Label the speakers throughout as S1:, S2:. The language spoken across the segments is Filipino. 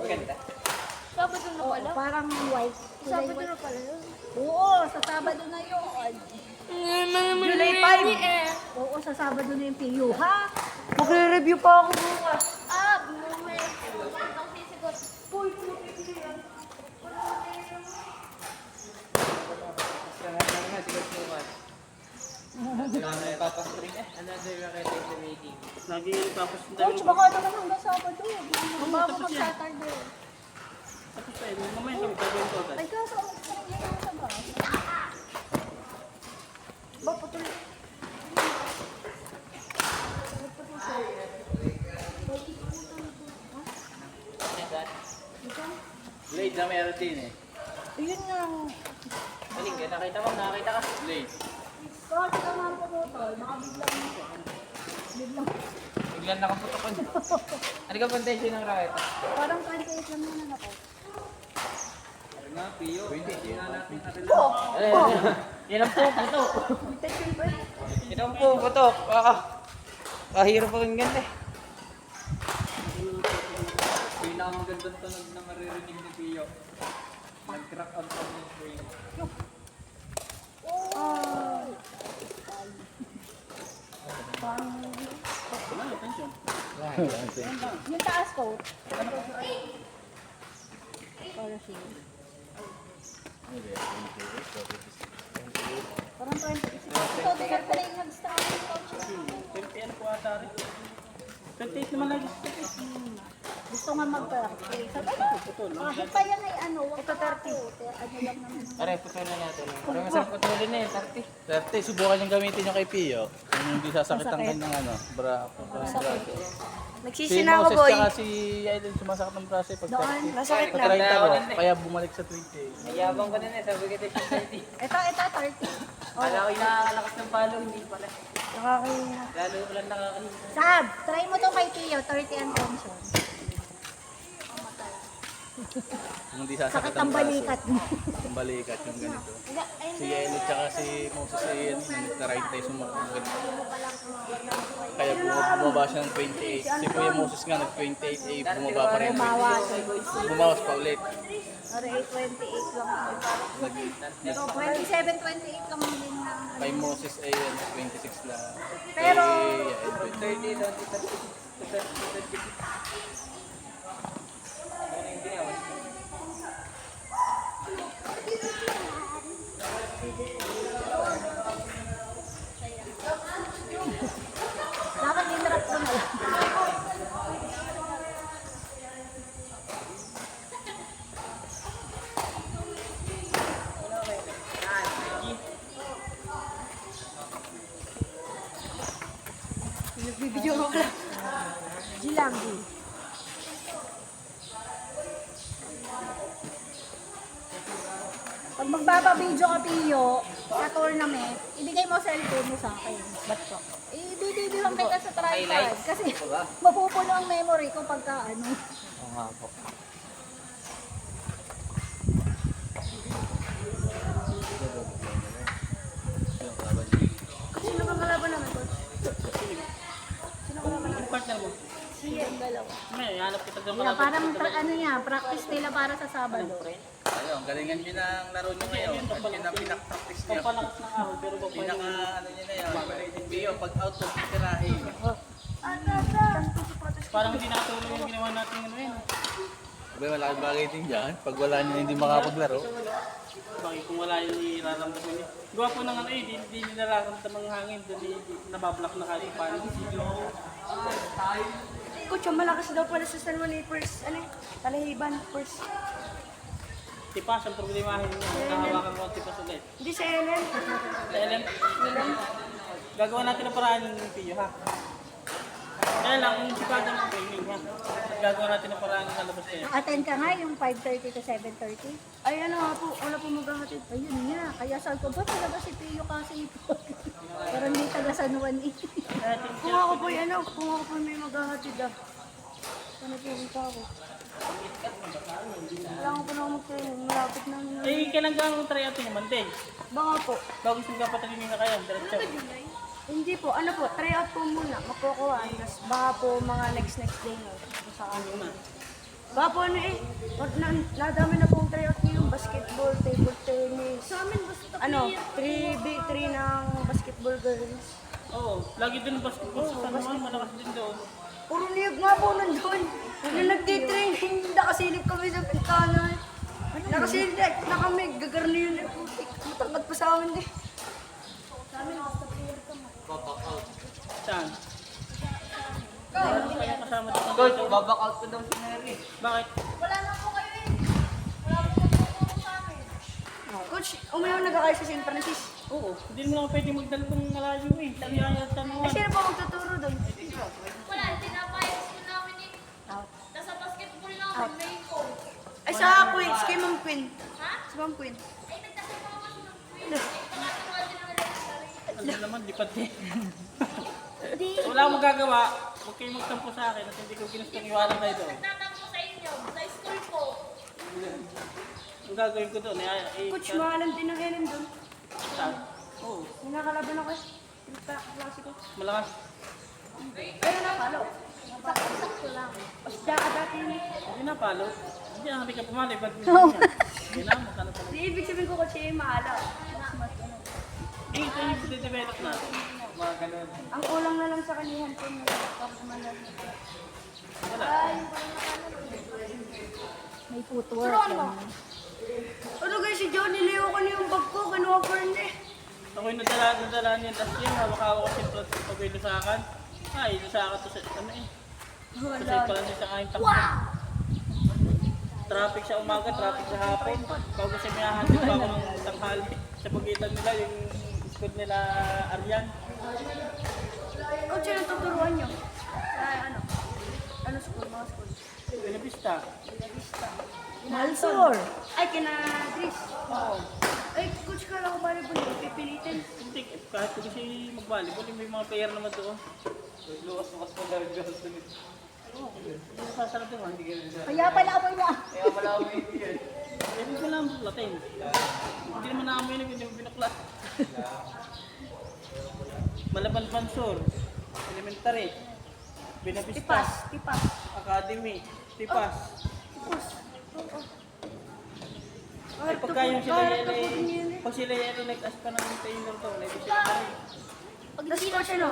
S1: Maganda.
S2: Sabado na pala?
S3: Parang white.
S2: Sabado na pala yun.
S3: Oo, sa Sabado na yun.
S2: July 5.
S3: Oo, sa Sabado na yung PU, ha?
S2: Magre-review pa ako bukas. May ang sisigot. Uy,
S1: Another recording meeting.
S4: Lagi tapos
S3: Coach, baka naman hanggang Sabado. Bago mag-Saturday.
S4: tapos tayo. Mamaya kami gagawin ko agad.
S3: Ay, kaso, ngayon sa ba?
S2: ba patuloy?
S1: Blade na meron din eh.
S3: Ayun nga.
S1: Maling ka, nakita mo, nakakita ka. Blade.
S3: Kahit ka naman po tol, baka biglang biglang.
S1: Biglang nakaputok ko. Ano ka foundation ng racket?
S3: Parang 28 lang naman ako.
S1: Ano nga, Pio? 20. Yun na natin natin. Yan ang puputok. Yan ang puputok. Kahirap pa rin ganda eh. Pinakamagandang tunog na maririnig ni Pio. Nag-crack on top ng brain.
S4: Wala na, tension.
S3: Yung taas ko. Para siya. Parang 26. Ito, di ka pala yung nag-start ng coach.
S4: 20 ano po ata rin. 28 naman lagi.
S3: Gusto nga mag-practice. Sabi ko, kahit pa yan ay ano, huwag ka 30. Ano lang naman.
S1: Pare, putulin natin. Pare, masarap putulin eh, 30.
S5: 30, subukan yung gamitin yung kay Pio. Yung hindi sasakit ang
S3: Masakit.
S5: kanyang ano, braso. Si
S2: Nagsisina ako,
S5: Moses
S2: boy.
S5: tsaka si Aiden sumasakit ng braso pag
S3: Doon.
S2: Masakit na.
S5: Patry ko, kaya bumalik sa 20.
S1: Nayabang ko na eh, sabi ko tayo 30.
S3: Ito, 30.
S1: Kala ko nakakalakas ng palo, hindi pala.
S2: Nakakahiya.
S1: Lalo ko lang nakakahiya.
S3: Sab, try mo to kay Tio, 30 ang tension.
S5: Kung hindi sasakit
S3: Sakit ang balikat mo.
S5: Ang balikat yung ganito. Si Aiden tsaka si Moses ay nag-ride tayo sumakit ganito. Kaya bumaba siya ng 28. Si Kuya Moses nga nag-28, eh bumaba pa rin. Bumawas pa ulit.
S3: Or 828 lang. 27, 28 lang din lang.
S5: Kay Moses ay 26 lang.
S3: Pero,
S5: Kay Aiden,
S1: 30, 30.
S3: dapat dinrap ko na lang.
S2: Nagbibideo ako lang.
S3: G lang, G. Pag magbaba-video ka, Pio, sa tournament, ibigay mo cellphone mo sa akin. Ba't ko? Ibibidyohan kita sa tripod. Kasi mapupuno ang memory ko pagka ano.
S1: Oo nga po.
S2: Sino bang kalaban naman, coach?
S4: Yung partner mo.
S3: Yung dalawa.
S4: May hanap kita ng
S3: Yeah, parang ano niya, practice nila para sa Sabado.
S5: ayun, galingan nyo na ang laro nyo ngayon. At yun ang pinak-practice nyo.
S4: Pampalakas ng ahon, pero pa
S5: Pinaka ano nyo na yun. Pio, pag out of tirahin.
S4: Parang hindi nakatulong yung ginawa natin ano yun.
S5: Abay, malaking bagay din dyan. Pag wala nyo hindi makapaglaro.
S4: Bakit kung wala yung iraramdaman niya. Gawa po ng ano eh, di nararamdaman ng hangin, di nabablock na kahit paano.
S2: Coach, ang malakas daw pala sa San Juan First, ano yun? Talahiban, first.
S4: Tipas, ang problemahin niya. Nakahawakan mo ang tipas ulit.
S2: Hindi sa Ellen.
S4: Ellen, gagawa natin ang paraan ng Pio ha. Kaya lang, yung sipagod ng training ha. At gagawa natin ang paraan ng kalabas kayo.
S3: Attend ka nga yung 5:30 to 7:30.
S2: Ay, ano nga po, wala po maghahatid.
S3: Ayun nga, kaya sabi ko, ba't talaga si Pio kasi ito? Parang hindi taga San Juan eh.
S2: Kung ako po, ano, kung ako po may maghahatid ah. Ano po, punta ako. Kailangan ko na ako mag-training, malapit na.
S4: Eh, kailan ka ang try out yung Monday?
S2: Baka po.
S4: Bago gusto ka patalinin na kayo, diretso.
S2: Hindi po, ano po, try out po muna, makukuha. Tapos baka po mga next day na. Sa kanina. Bapo ano eh. Nadami na pong tryout yung basketball, table tennis.
S3: Sa amin, basta
S2: Ano, 3v3 ng basketball girls.
S4: Oo, lagi din ang basketball sa San Juan, malakas din doon.
S2: Puro niyog nga po nandun. Nung nagtitraining, nakasilip kami sa pintana. Nakasilip na kami, gagarniyo na putik. Matangkad pa sa amin eh.
S3: Sa amin, basta player ka mo.
S4: Saan? Wala kayo kasama dito.
S1: Coach, baback out ko daw si Mary.
S4: Bakit?
S3: Wala na po kayo eh. Wala po magtuturo sa amin.
S2: Coach, umayaw nagkakayo sa St. Francis.
S4: Oo, hindi mo lang pwede magdala ng malayo eh. Sabi nga yung
S2: Ay,
S4: tanungan.
S2: sino po magtuturo doon?
S3: Wala, tinapayos ko namin eh. Nasa basketball namin, may coach.
S2: Ay, sa Queens, kay Ma'am Queen.
S3: Ha?
S2: Si Ma'am Queen.
S3: Ay, nagkasama kasi ng queen. Nakatuwa din naman yung
S4: Ano naman, di pati.
S3: Hindi.
S4: Wala akong magagawa. Huwag kayong magtampo sa akin at hindi ko ginustong iwanan kayo doon.
S3: Nagtatanggol sa inyo, sa school po.
S4: Ang gagawin ko doon,
S2: Coach, mahalan din ng Helen doon.
S4: saan? Oo,
S2: May nakalaban ako eh. Klasiko.
S4: malakas.
S2: Pero napalo.
S3: Sakto lang.
S2: Mas daka dati yun eh.
S4: Hindi na palo. Hindi na, hindi ka pumali. Ba't mo niya? Hindi na, magkano pala.
S2: Di ibig sabihin ko coach eh, mahala.
S4: Eh, ito yung develop natin.
S1: Mga ganun.
S2: Ang kulang na lang sa kanihan ko na pagkumalan.
S4: Wala.
S3: May footwork.
S2: Pero ano? Ano guys, si Johnny Leo ko na yung bag ko, kinuha ko rin eh.
S4: Ako yung nadala niya last year. Hawak-hawak ko siya pag may lusakan. Ay, lusakan to sa ano eh. Kasi pala niya sa aking takbo. Traffic sa umaga, traffic sa hapon. Bago siya may hahatid pa ako ng tanghali. Sa pagitan nila, yung school nila Aryan.
S2: Coach, ano tuturuan nyo? Ay, ano? Ano school? Mga school?
S4: Pinapista.
S2: Malsor. Ay, kina Chris.
S4: Oo.
S2: Ay, coach ka lang ako volleyball. Pipilitin.
S4: Hindi, kahit ko kasi mag-volleyball, may mga player naman doon.
S1: Luwas-luwas pa daw yung girls dun.
S4: Oo, hindi nasasarap doon. Hindi ganun siya.
S3: Kaya pala ako na.
S1: Kaya wala akong yun.
S4: Hindi ko lang buklatin. Hindi naman namin yun, hindi mo binuklat. Malaban Pansor, Elementary, Binapista,
S2: Tipas. Tipas.
S4: Academy, Tipas.
S2: Tipas. Oo.
S4: Eh, pagka yung sila
S2: Kahit
S4: yan
S2: na po din yun
S4: eh,
S2: eh.
S4: pag sila yan ay nag-as pa ng Taylor to, hindi sila kami.
S2: Tapos coach, ano?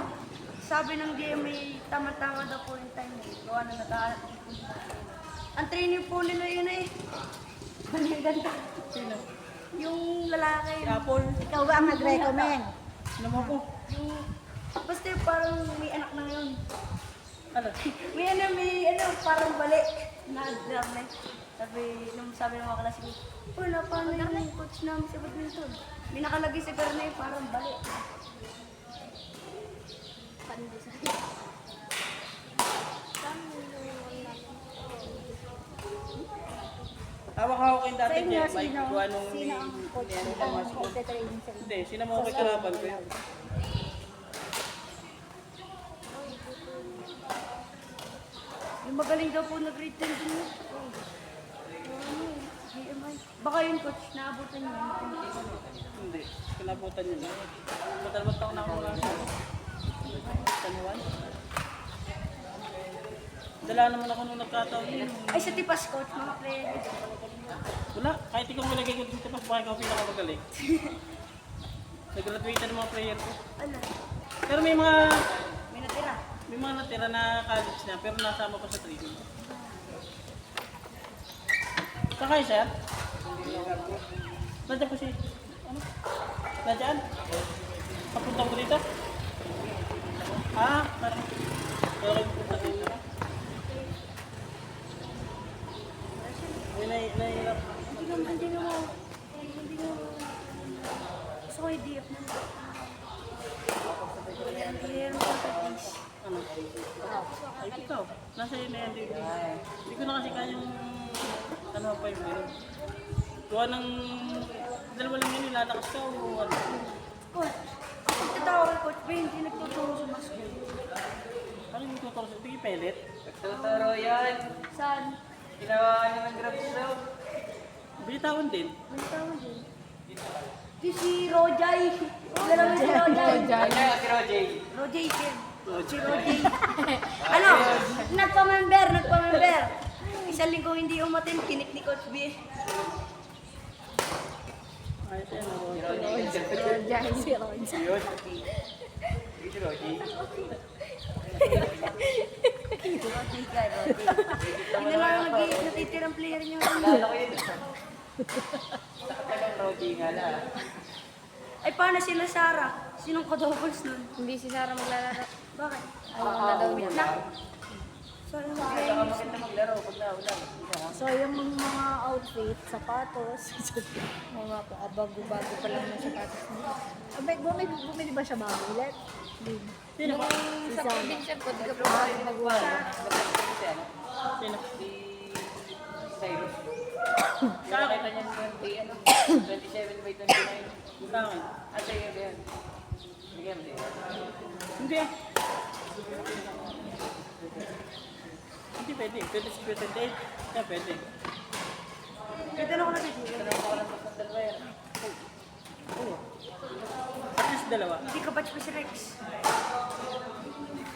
S2: Sabi ng GMA, tama-tama daw po yung time eh. Gawa na nakahanap. Ang training po nila yun eh. Ano yung ganda?
S4: Sino?
S2: Yung lalaki.
S4: Si Apple.
S3: Ikaw ba ang nag-recommend?
S4: Sino mo po?
S2: Yung, basta parang may anak na ngayon.
S4: Ano?
S2: May ano, parang balik. Na-grab na. Sabi ng mga klase ko, wala, paano yung coach namin sa badminton? May nakalagay sa garne, parang balik.
S4: Hawak-hawak ko yung
S3: Sa
S4: dati
S3: inyo,
S4: niya, bike,
S3: sino?
S4: gawa nung
S3: Sino ang coach?
S4: ni ano
S3: Ang
S4: ng school.
S3: magte-training sa inyo?
S4: Hindi, sino mo kay kalaban ko yun?
S2: Yung magaling daw po nag-grade 10 din yun. GMI. Baka yun coach, naabutan niyo.
S4: Hindi, kinabutan yun. Madalawang taon na ako lang sa San Juan. Dala naman ako nung nagkataon yun.
S2: Ay, sa tipas coach, mga player.
S4: Wala, kahit ikaw malagay ko dito, mas baka ikaw pinakamagaling. Nag-graduate na ng mga player ko.
S2: Ano?
S4: Pero may mga
S2: May natira.
S4: natira na college na, pero nasama pa sa training. Saan kayo, sir? Nandiyan po si... Ano? Nandiyan? Papunta ko dito? Ah, parang... Pero kayo pupunta dito. Nahihirap.
S2: Hindi nga mo. Gusto ko yung DF na. Meron pa sa please.
S4: Ano? Ay, ikaw. Nasa yun na yan, David. Hindi ko na kasi kayang... Ano pa yung meron. Gawa ng... Dalawa lang yun, ilalakas ka o ano?
S2: Coach, ang tatawa kay Coach Ben, hindi nagtuturo sa mas school.
S4: Ano yung tuturo sa... Tingin pelet?
S1: Nagtuturo yan.
S2: Saan?
S1: Ginawa niya ng grabs daw.
S4: Bitawan din.
S2: May tawag din. Di si Rojay. Alam mo si Rojay?
S1: Ano si Roger?
S2: Rojay, kid. Si Rojay. Ano? Nagpa-member. isang linggo hindi umatin, kinik ni Coach B.
S4: Ayos yan, oh.
S3: Roja, si Roja.
S2: Roti ka, Roti. Hindi na lang natitirang player niyo.
S1: Lalo ko yun. Nakatalang roti nga lang.
S2: Ay, paano sila Sarah? Sinong ka-doubles nun?
S6: Hindi si Sarah maglalaro.
S2: Bakit?
S6: Na daw niya.
S2: Sorry,
S1: Kaya ka maganda maglaro pag naulan.
S3: So, yung mga outfit, sapatos,
S6: Oo nga po, bago-bago pa lang yung sapatos niya.
S3: abay, bumili ba siya bago ulit? Hindi.
S4: Sino ba?
S6: Sa probinsya po, di ka po bago mag-uwan.
S1: Kasi ano?
S4: Sino?
S1: Si Cyrus.
S4: Sa akin.
S1: Nakita niya 27 by 29.
S4: Sa akin.
S1: Ah, sa'yo yan. Bigyan mo din.
S4: Hindi ah. Hindi pwede. Pwede si 28. Yeah, pwede.
S2: Ito na ako natitira.
S1: Tanong ko lang sa dalawa yan.
S4: Oo. At least dalawa.
S2: Hindi ka batch pa si Rex.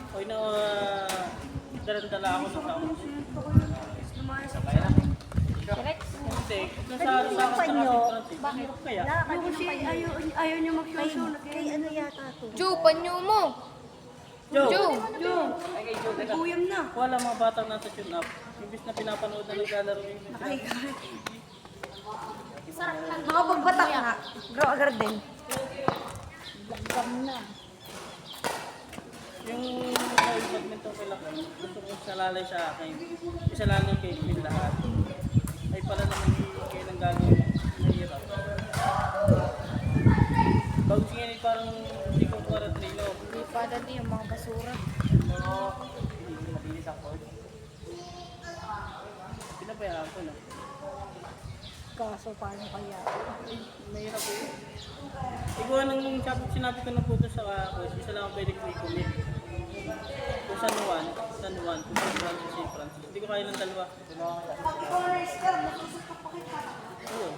S4: O na dalang-dala ako ng tao.
S2: Lumayas ako sa amin.
S6: Rex,
S4: Hindi. Nasa
S3: Pero yung
S4: sa
S3: panyo,
S4: bakit? Kaya?
S3: wala ka
S2: Yung
S3: din
S2: kasi
S3: ng panyo.
S2: ayaw niya mag-show.
S3: Kay ano yata to?
S6: Ju, panyo mo!
S4: Joe!
S6: Ju!
S1: Ay, kay Joe.
S2: Nag-uyam na.
S4: Wala mga batang nasa tune up. Imbis na pinapanood na naglalaro yung
S2: Mga pagbatak nga. Grow agad din.
S3: Langgam na.
S4: yung badminton ko lang, gusto ko isalalay sa akin. Isalalay kay Phil lahat. Ay pala naman kayo nang gagawin. Mahirap. Bagus nga ni parang hindi ko para trino.
S6: Hindi pa dati yung mga basura.
S1: Oo. Hindi mabilis ang court.
S4: Pinabayaan ko na.
S3: Kaso paano kaya?
S4: Mahirap eh. Iguan ng sinabi ko na po doon sa coach, isa lang ang pwede ko i-commit. Kung San Juan, kung San Francisco, St. Francis. Hindi ko kaya ng dalawa. Oo.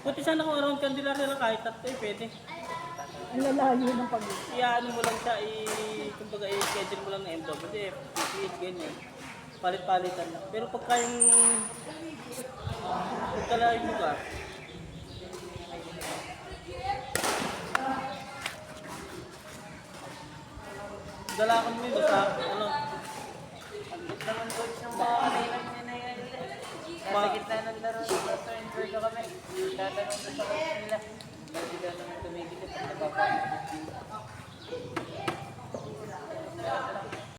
S4: Buti sana kung around Candelaria lang kahit tatlo eh, pwede.
S3: Ang lalayo ng pag-ibig.
S4: Iyaano mo lang siya, kumbaga i-schedule mo lang na MWF, PPH, ganyan. Palit-palitan lang. Pero pagka yung pagkalayo mo ka, dala ko mo yun sa, ano,